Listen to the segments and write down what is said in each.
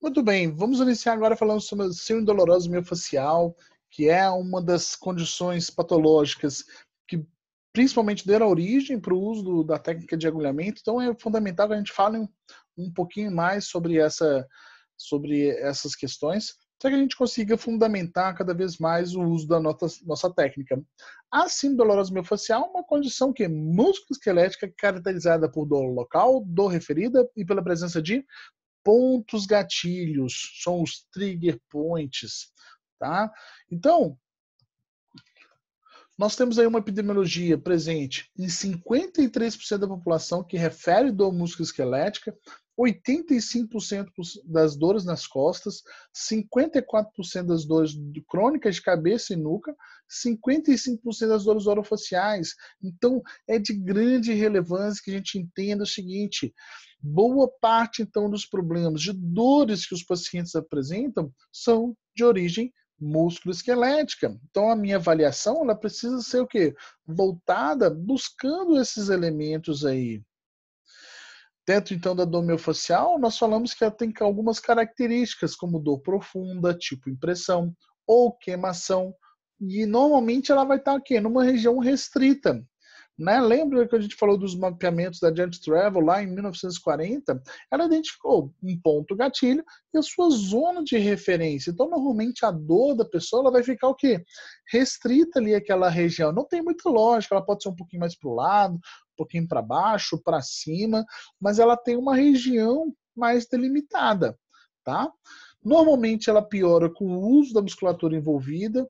Muito bem, vamos iniciar agora falando sobre a síndrome dolorosa miofascial, que é uma das condições patológicas que principalmente deram origem para o uso da técnica de agulhamento. Então é fundamental que a gente fale um pouquinho mais sobre essas questões, para que a gente consiga fundamentar cada vez mais o uso da nossa técnica. A síndrome dolorosa miofascial é uma condição que é musculoesquelética caracterizada por dor local, dor referida e pela presença de pontos gatilhos, são os trigger points, tá? Então, nós temos aí uma epidemiologia presente em 53% da população que refere dor musculoesquelética, 85% das dores nas costas, 54% das dores crônicas de cabeça e nuca, 55% das dores orofaciais. Então, é de grande relevância que a gente entenda o seguinte: boa parte, então, dos problemas de dores que os pacientes apresentam são de origem musculoesquelética. Então, a minha avaliação ela precisa ser o quê? Voltada buscando esses elementos aí. Dentro, então, da dor miofascial, nós falamos que ela tem algumas características, como dor profunda, tipo impressão ou queimação, e normalmente ela vai estar aqui, numa região restrita. Né? Lembra que a gente falou dos mapeamentos da Giant Travel lá em 1940? Ela identificou um ponto gatilho e a sua zona de referência. Então, normalmente, a dor da pessoa ela vai ficar o quê? Restrita ali àquela região. Não tem muita lógica, ela pode ser um pouquinho mais para o lado, um pouquinho para baixo, para cima, mas ela tem uma região mais delimitada, tá? Normalmente ela piora com o uso da musculatura envolvida.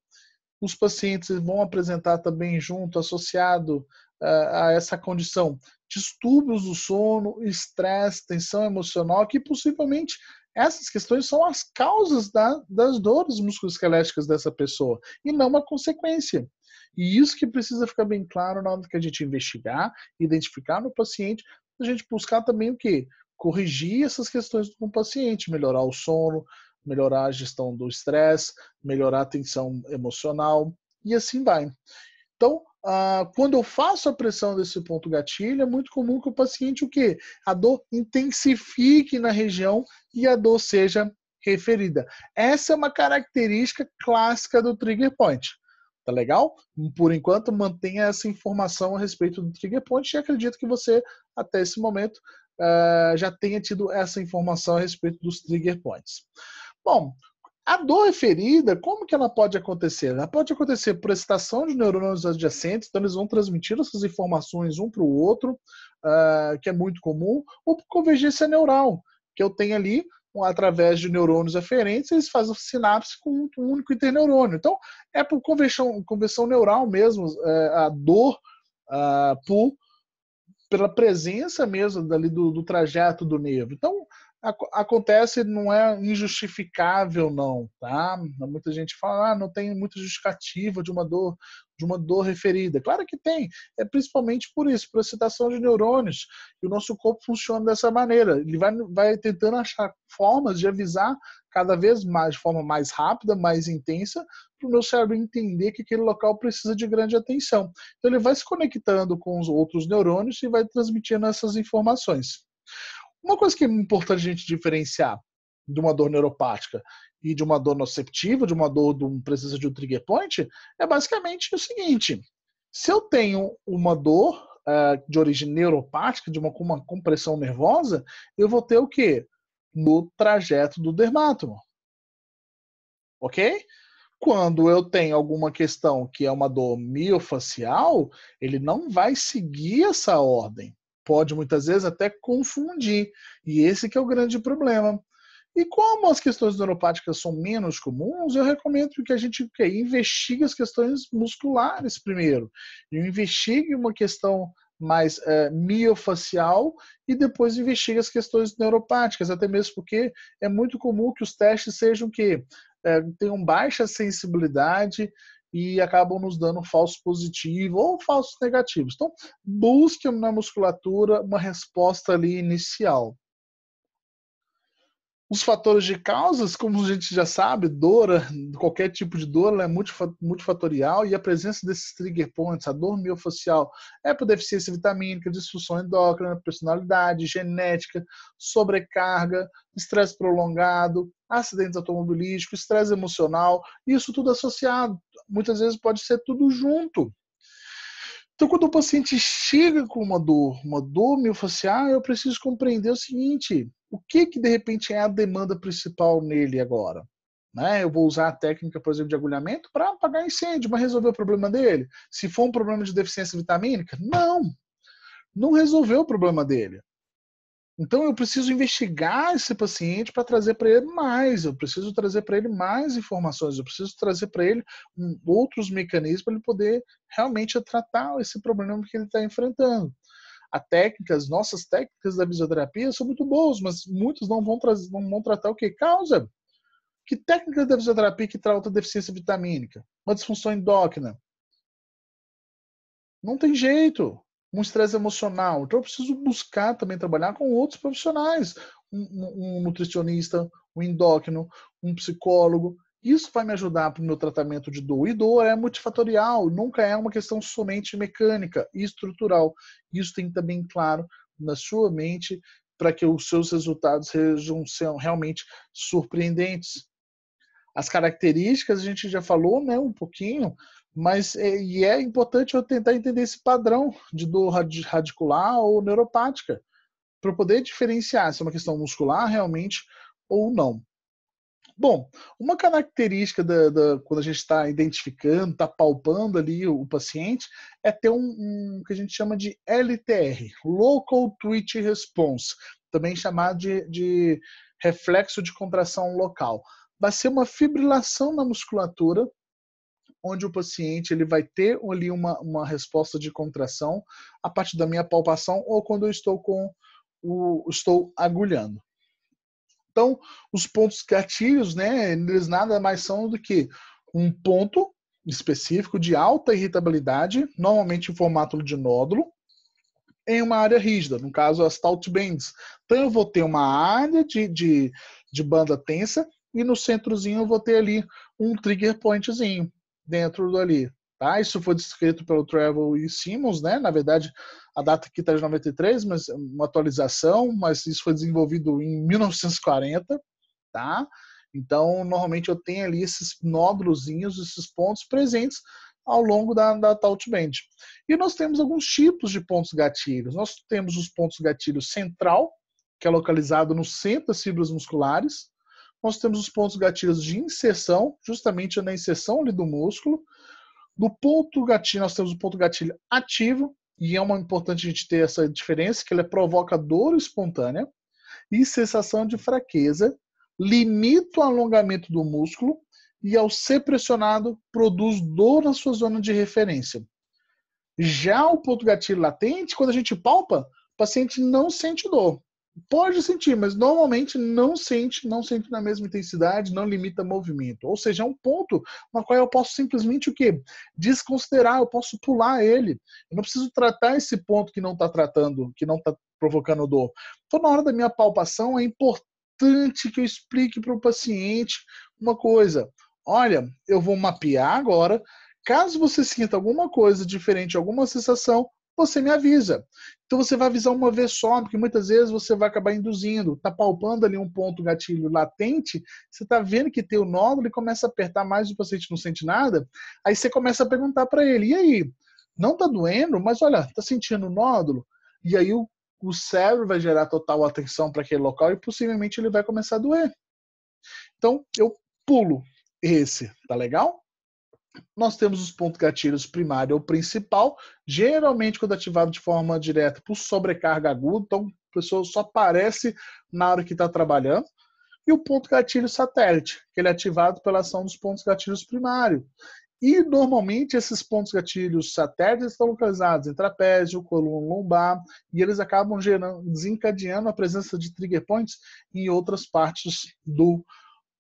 Os pacientes vão apresentar também junto, associado a essa condição, distúrbios do sono, estresse, tensão emocional, que possivelmente essas questões são as causas das dores musculoesqueléticas dessa pessoa, e não uma consequência. E isso que precisa ficar bem claro na hora que a gente investigar, identificar no paciente, a gente buscar também o quê? Corrigir essas questões com o paciente, melhorar o sono, melhorar a gestão do estresse, melhorar a tensão emocional e assim vai. Então, quando eu faço a pressão desse ponto gatilho, é muito comum que o paciente o quê? A dor intensifique na região e a dor seja referida. Essa é uma característica clássica do trigger point. Tá legal? Por enquanto, mantenha essa informação a respeito do trigger point e acredito que você, até esse momento, já tenha tido essa informação a respeito dos trigger points. Bom, a dor referida, como que ela pode acontecer? Ela pode acontecer por excitação de neurônios adjacentes, então eles vão transmitir essas informações um para o outro, que é muito comum, ou por convergência neural, que eu tenho ali, através de neurônios aferentes, eles fazem sinapse com um único interneurônio. Então, é por conversão neural mesmo, a dor pela presença mesmo dali do trajeto do nervo. Então, acontece, não é injustificável não, tá? Muita gente fala, não tem muita justificativa de uma dor referida. Claro que tem, é principalmente por isso, por excitação de neurônios, e o nosso corpo funciona dessa maneira, ele vai tentando achar formas de avisar cada vez mais, de forma mais rápida, mais intensa, para o meu cérebro entender que aquele local precisa de grande atenção. Então ele vai se conectando com os outros neurônios e vai transmitindo essas informações. Uma coisa que é importante a gente diferenciar de uma dor neuropática e de uma dor nociceptiva, de uma dor de uma presença de um trigger point, é basicamente o seguinte: se eu tenho uma dor de origem neuropática, de uma compressão nervosa, eu vou ter o quê? No trajeto do dermátomo. Ok? Quando eu tenho alguma questão que é uma dor miofacial, ele não vai seguir essa ordem. Pode muitas vezes até confundir. E esse que é o grande problema. E como as questões neuropáticas são menos comuns, eu recomendo que a gente investigue as questões musculares primeiro. E investigue uma questão mais miofacial e depois investigue as questões neuropáticas, até mesmo porque é muito comum que os testes sejam que tenham baixa sensibilidade e acabam nos dando falso positivo ou falsos negativos. Então, busque na musculatura uma resposta ali inicial. Os fatores de causas, como a gente já sabe, dor, qualquer tipo de dor, ela é multifatorial e a presença desses trigger points, a dor miofascial, é por deficiência vitamínica, disfunção endócrina, personalidade, genética, sobrecarga, estresse prolongado, acidentes automobilísticos, estresse emocional, isso tudo associado. Muitas vezes pode ser tudo junto. Então, quando o paciente chega com uma dor miofascial, eu preciso compreender o seguinte: o que de repente é a demanda principal nele agora? Né? Eu vou usar a técnica, por exemplo, de agulhamento para apagar incêndio, mas resolver o problema dele? Se for um problema de deficiência vitamínica, não resolveu o problema dele. Então eu preciso investigar esse paciente para trazer para ele mais, eu preciso trazer para ele mais informações, eu preciso trazer para ele outros mecanismos para ele poder realmente tratar esse problema que ele está enfrentando. As nossas técnicas da fisioterapia são muito boas, mas muitos não vão tratar o que? Causa. Que técnica da fisioterapia que trata a deficiência vitamínica? Uma disfunção endócrina? Não tem jeito. Um estresse emocional. Então eu preciso buscar também trabalhar com outros profissionais. Um nutricionista, um endócrino, um psicólogo. Isso vai me ajudar para o meu tratamento de dor. E dor é multifatorial, nunca é uma questão somente mecânica e estrutural. Isso tem que estar bem claro na sua mente para que os seus resultados sejam realmente surpreendentes. As características a gente já falou, né, um pouquinho, mas é importante eu tentar entender esse padrão de dor radicular ou neuropática, para poder diferenciar se é uma questão muscular realmente ou não. Bom, uma característica quando a gente está identificando, está palpando ali o paciente, é ter um que a gente chama de LTR, Local Twitch Response, também chamado de reflexo de contração local. Vai ser uma fibrilação na musculatura, onde o paciente ele vai ter ali uma resposta de contração a partir da minha palpação ou quando eu estou agulhando. Então, os pontos gatilhos, né, eles nada mais são do que um ponto específico de alta irritabilidade, normalmente em formato de nódulo, em uma área rígida, no caso as taut bands. Então eu vou ter uma área de banda tensa e no centrozinho eu vou ter ali um trigger pointzinho dentro dali. Tá? Isso foi descrito pelo Travel e Simmons, né? Na verdade, a data aqui está de 93, mas uma atualização, mas isso foi desenvolvido em 1940, tá? Então, normalmente eu tenho ali esses nódulozinhos, esses pontos presentes ao longo da taut band. E nós temos alguns tipos de pontos gatilhos. Nós temos os pontos gatilhos central, que é localizado no centro das fibras musculares. Nós temos os pontos gatilhos de inserção, justamente na inserção ali do músculo. No ponto gatilho, nós temos o ponto gatilho ativo, e é importante a gente ter essa diferença, que ele provoca dor espontânea e sensação de fraqueza, limita o alongamento do músculo e, ao ser pressionado, produz dor na sua zona de referência. Já o ponto gatilho latente, quando a gente palpa, o paciente não sente dor. Pode sentir, mas normalmente não sente na mesma intensidade, não limita movimento. Ou seja, é um ponto no qual eu posso simplesmente o quê? Desconsiderar, eu posso pular ele. Eu não preciso tratar esse ponto que não está tratando, que não está provocando dor. Então, na hora da minha palpação, é importante que eu explique para o paciente uma coisa. Olha, eu vou mapear agora. Caso você sinta alguma coisa diferente, alguma sensação, você me avisa. Então você vai avisar uma vez só, porque muitas vezes você vai acabar induzindo. Está palpando ali um ponto gatilho latente, você está vendo que tem o nódulo e começa a apertar mais e o paciente não sente nada. Aí você começa a perguntar para ele, e aí? Não está doendo, mas olha, está sentindo o nódulo? E aí o cérebro vai gerar total atenção para aquele local e possivelmente ele vai começar a doer. Então eu pulo esse, tá legal? Nós temos os pontos gatilhos primário ou principal, geralmente quando ativado de forma direta por sobrecarga aguda, então a pessoa só aparece na hora que está trabalhando. E o ponto gatilho satélite, que ele é ativado pela ação dos pontos gatilhos primários. E normalmente esses pontos gatilhos satélites estão localizados em trapézio, coluna lombar, e eles acabam desencadeando a presença de trigger points em outras partes do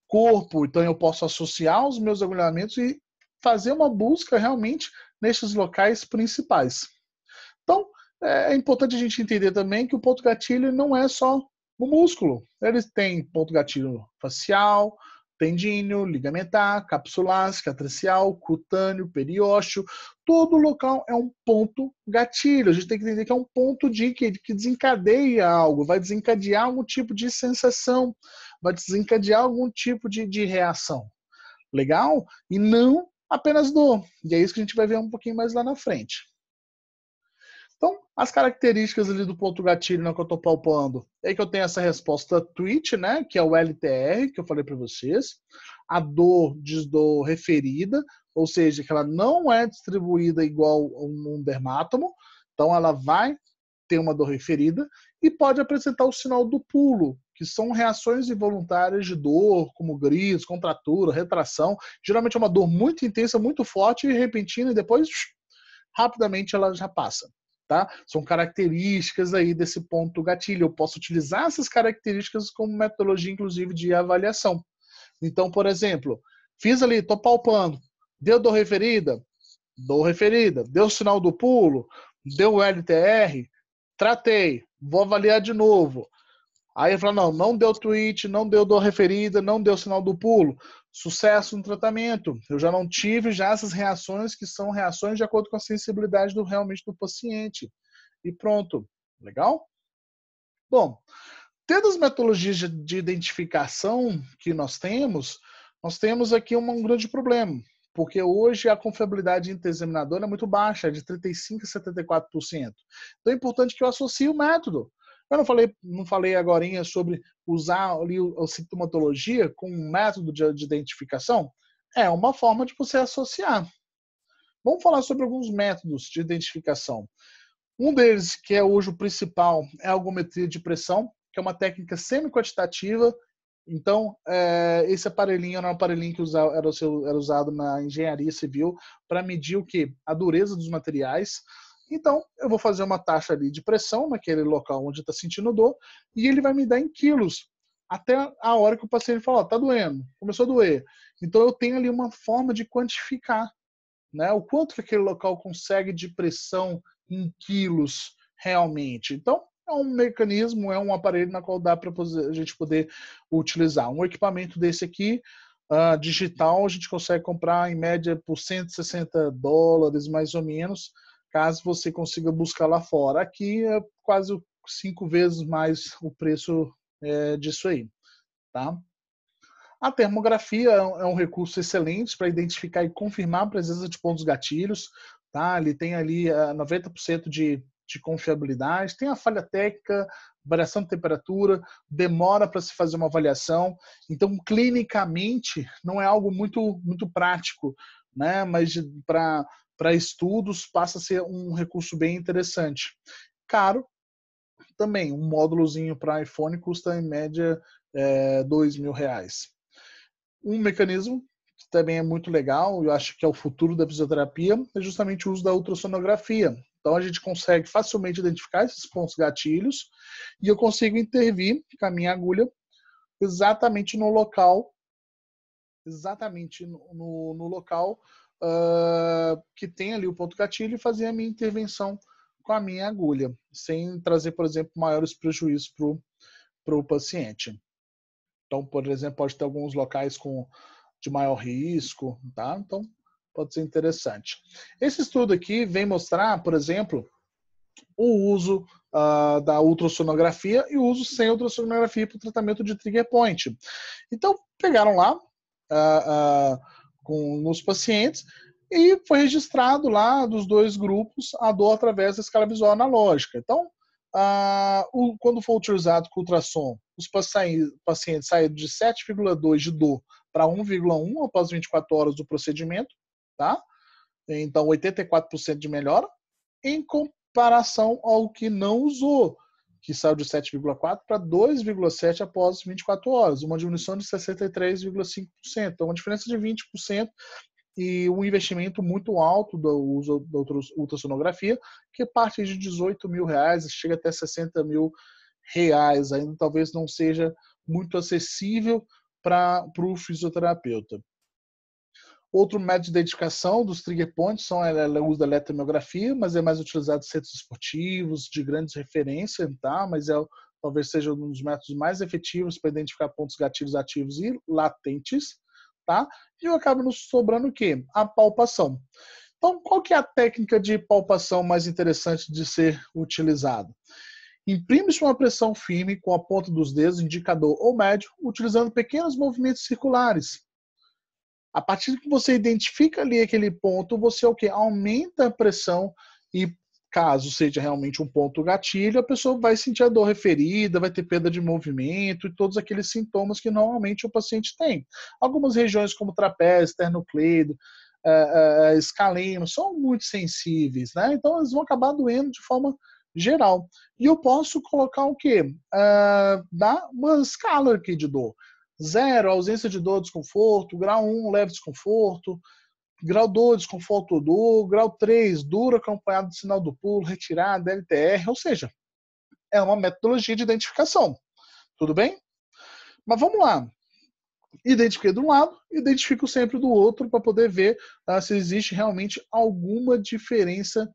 corpo. Então eu posso associar os meus agulhamentos e fazer uma busca realmente nesses locais principais. Então, é importante a gente entender também que o ponto gatilho não é só no músculo. Eles têm ponto gatilho facial, tendíneo, ligamentar, capsular, cicatricial, cutâneo, periósteo. Todo local é um ponto gatilho. A gente tem que entender que é um ponto que desencadeia algo, vai desencadear algum tipo de sensação, vai desencadear algum tipo de reação. Legal? E não apenas dor. E é isso que a gente vai ver um pouquinho mais lá na frente. Então, as características ali do ponto gatilho que eu estou palpando é que eu tenho essa resposta twitch, né, que é o LTR, que eu falei para vocês. A dor diz dor referida, ou seja, que ela não é distribuída igual a um dermátomo, então ela vai ter uma dor referida e pode apresentar o sinal do pulo, que são reações involuntárias de dor, como gritos, contratura, retração. Geralmente é uma dor muito intensa, muito forte e repentina, e depois rapidamente ela já passa. Tá? São características aí desse ponto gatilho. Eu posso utilizar essas características como metodologia, inclusive, de avaliação. Então, por exemplo, fiz ali, estou palpando, deu dor referida? Dor referida. Deu sinal do pulo? Deu LTR? Tratei. Vou avaliar de novo. Aí eu falo, não deu twitch, não deu dor referida, não deu sinal do pulo. Sucesso no tratamento. Eu já não tive já essas reações que são reações de acordo com a sensibilidade realmente do paciente. E pronto. Legal? Bom, tendo as metodologias de identificação que nós temos aqui um grande problema. Porque hoje a confiabilidade interexaminadora é muito baixa, é de 35% a 74%. Então é importante que eu associe o método. Eu não falei agora sobre usar ali a sintomatologia com um método de identificação? É uma forma de você associar. Vamos falar sobre alguns métodos de identificação. Um deles, que é hoje o principal, é a algometria de pressão, que é uma técnica semi-quantitativa. Então, esse aparelhinho era um aparelhinho que era usado na engenharia civil para medir o quê? A dureza dos materiais. Então, eu vou fazer uma taxa ali de pressão naquele local onde está sentindo dor e ele vai me dar em quilos até a hora que o paciente fala, tá doendo, começou a doer. Então, eu tenho ali uma forma de quantificar, né, o quanto que aquele local consegue de pressão em quilos realmente. Então, é um mecanismo, é um aparelho na qual dá para a gente poder utilizar. Um equipamento desse aqui, digital, a gente consegue comprar em média por $160, mais ou menos, caso você consiga buscar lá fora. Aqui é quase 5 vezes mais o preço disso aí, tá? A termografia é um recurso excelente para identificar e confirmar a presença de pontos gatilhos, tá? Ele tem ali 90% de confiabilidade, tem a falha técnica, variação de temperatura, demora para se fazer uma avaliação, então clinicamente não é algo muito prático, né? Mas para estudos passa a ser um recurso bem interessante. Caro também, um módulozinho para iPhone custa em média R$2.000. Um mecanismo que também é muito legal, eu acho que é o futuro da fisioterapia, é justamente o uso da ultrassonografia. Então a gente consegue facilmente identificar esses pontos gatilhos e eu consigo intervir com a minha agulha exatamente no local, que tem ali o ponto gatilho e fazer a minha intervenção com a minha agulha, sem trazer, por exemplo, maiores prejuízos para o paciente. Então, por exemplo, pode ter alguns locais de maior risco, tá? Então, pode ser interessante. Esse estudo aqui vem mostrar, por exemplo, o uso da ultrassonografia e o uso sem ultrassonografia para o tratamento de trigger point. Então, pegaram lá com os pacientes e foi registrado lá dos dois grupos a dor através da escala visual analógica. Então, quando for utilizado com ultrassom, os pacientes saíram de 7,2 de dor para 1,1 após 24 horas do procedimento, tá? Então 84% de melhora, em comparação ao que não usou, que saiu de 7,4 para 2,7 após 24 horas, uma diminuição de 63,5%, então uma diferença de 20%. E um investimento muito alto do uso da ultrassonografia, que parte de R$18.000, chega até R$60.000, ainda talvez não seja muito acessível para o fisioterapeuta. Outro método de identificação dos trigger points são o uso da eletromiografia, mas é mais utilizado em centros esportivos, de grande referência, tá? Mas é talvez seja um dos métodos mais efetivos para identificar pontos gatilhos ativos e latentes, tá? E acaba nos sobrando o quê? A palpação. Então, qual que é a técnica de palpação mais interessante de ser utilizada? Imprime-se uma pressão firme com a ponta dos dedos, indicador ou médio, utilizando pequenos movimentos circulares. A partir que você identifica ali aquele ponto, você o quê? Aumenta a pressão e, caso seja realmente um ponto gatilho, a pessoa vai sentir a dor referida, vai ter perda de movimento e todos aqueles sintomas que normalmente o paciente tem. Algumas regiões como trapézio, esternocleido, escaleno, são muito sensíveis, né? Então eles vão acabar doendo de forma geral. E eu posso colocar o quê? Dar uma escala aqui de dor. 0, ausência de dor, desconforto. Grau 1, leve desconforto. Grau 2, desconforto ou dor. Grau 3, duro acompanhado de sinal do pulo, retirada, LTR. Ou seja, é uma metodologia de identificação. Tudo bem? Mas vamos lá. Identifiquei de um lado, identifico sempre do outro para poder ver se existe realmente alguma diferença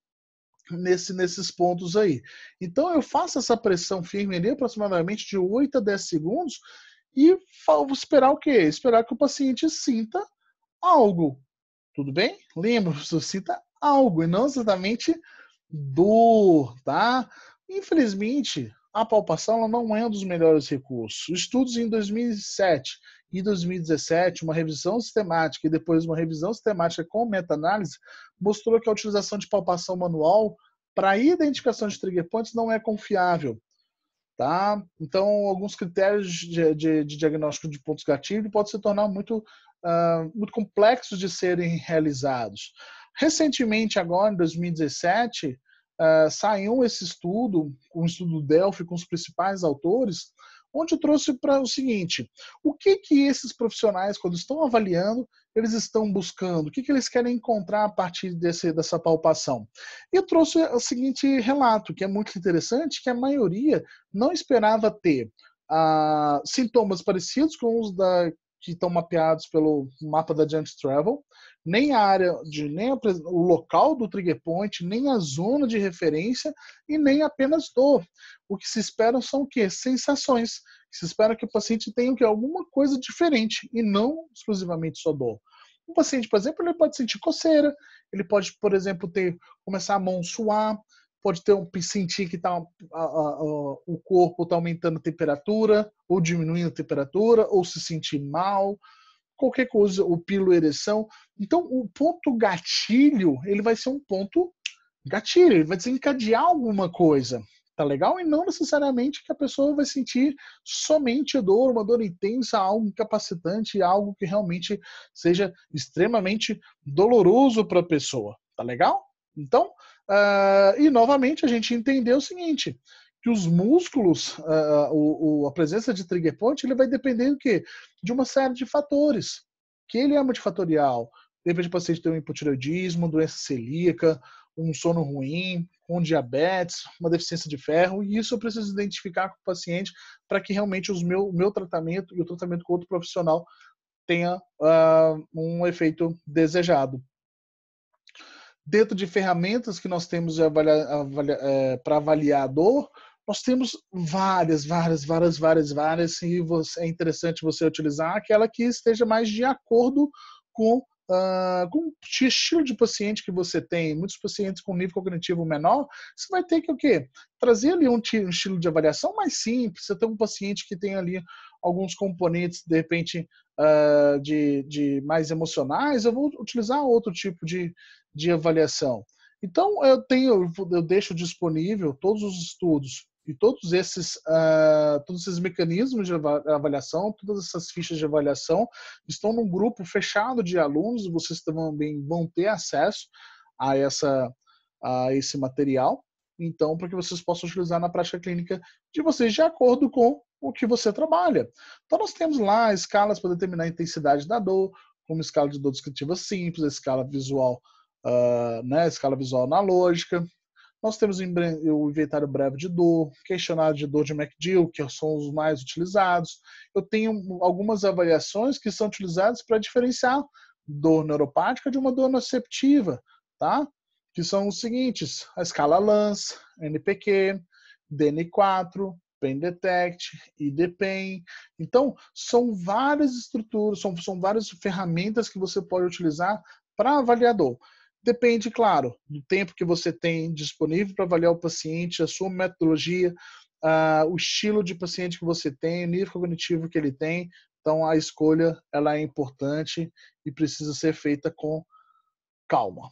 nesses pontos aí. Então eu faço essa pressão firme ali, aproximadamente de 8 a 10 segundos, e vou esperar o quê? Esperar que o paciente sinta algo. Tudo bem? Lembra, você sinta algo e não exatamente dor, tá? Infelizmente, a palpação ela não é um dos melhores recursos. Estudos em 2007 e 2017, uma revisão sistemática e depois uma revisão sistemática com meta-análise, mostrou que a utilização de palpação manual para a identificação de trigger points não é confiável. Tá? Então, alguns critérios de diagnóstico de pontos gatilho podem se tornar muito complexos de serem realizados. Recentemente, agora, em 2017, saiu esse estudo, um estudo do Delphi com os principais autores, onde trouxe para o seguinte: o que esses profissionais, quando estão avaliando, eles estão buscando? O que eles querem encontrar a partir dessa palpação? E eu trouxe o seguinte relato, que é muito interessante, que a maioria não esperava ter sintomas parecidos com os que estão mapeados pelo mapa da Giant Travel, nem a área, nem o local do trigger point, nem a zona de referência e nem apenas dor. O que se espera são o quê? Sensações. Se espera que o paciente tenha o quê? Alguma coisa diferente e não exclusivamente só dor. O paciente, por exemplo, ele pode sentir coceira, ele pode, por exemplo, começar a mão suar, pode sentir que o corpo está aumentando a temperatura, ou diminuindo a temperatura, ou se sentir mal, qualquer coisa, o piloereção. Então, o ponto gatilho, ele vai ser um ponto gatilho, ele vai desencadear alguma coisa, tá legal? E não necessariamente que a pessoa vai sentir somente dor, uma dor intensa, algo incapacitante, algo que realmente seja extremamente doloroso para a pessoa, tá legal? Então, e novamente a gente entendeu o seguinte, que os músculos, a presença de trigger point, ele vai depender do quê? De uma série de fatores, que ele é multifatorial. De repente o paciente tem um hipotireoidismo, doença celíaca, um sono ruim, um diabetes, uma deficiência de ferro, e isso eu preciso identificar com o paciente para que realmente o meu tratamento e o tratamento com outro profissional tenha um efeito desejado. Dentro de ferramentas que nós temos para avaliar a dor, nós temos várias, e é interessante você utilizar aquela que esteja mais de acordo com o estilo de paciente que você tem. Muitos pacientes com nível cognitivo menor, você vai ter que o quê? Trazer ali um estilo de avaliação mais simples. Você tem um paciente que tem ali alguns componentes, de repente, de mais emocionais, eu vou utilizar outro tipo de avaliação. Então, eu deixo disponível todos os estudos e todos esses mecanismos de avaliação, todas essas fichas de avaliação estão num grupo fechado de alunos, vocês também vão ter acesso a esse material, então, para que vocês possam utilizar na prática clínica de vocês de acordo com o que você trabalha. Então, nós temos lá escalas para determinar a intensidade da dor, como escala de dor descritiva simples, a escala visual, a escala visual analógica. Nós temos o inventário breve de dor, questionário de dor de McGill, que são os mais utilizados. Eu tenho algumas avaliações que são utilizadas para diferenciar dor neuropática de uma dor nociceptiva, tá? Que são os seguintes: a escala LANS, NPQ, DN4, Pain Detect, ID Pain. Então, são várias estruturas, são várias ferramentas que você pode utilizar para avaliador. Depende, claro, do tempo que você tem disponível para avaliar o paciente, a sua metodologia, o estilo de paciente que você tem, o nível cognitivo que ele tem. Então, a escolha ela é importante e precisa ser feita com calma.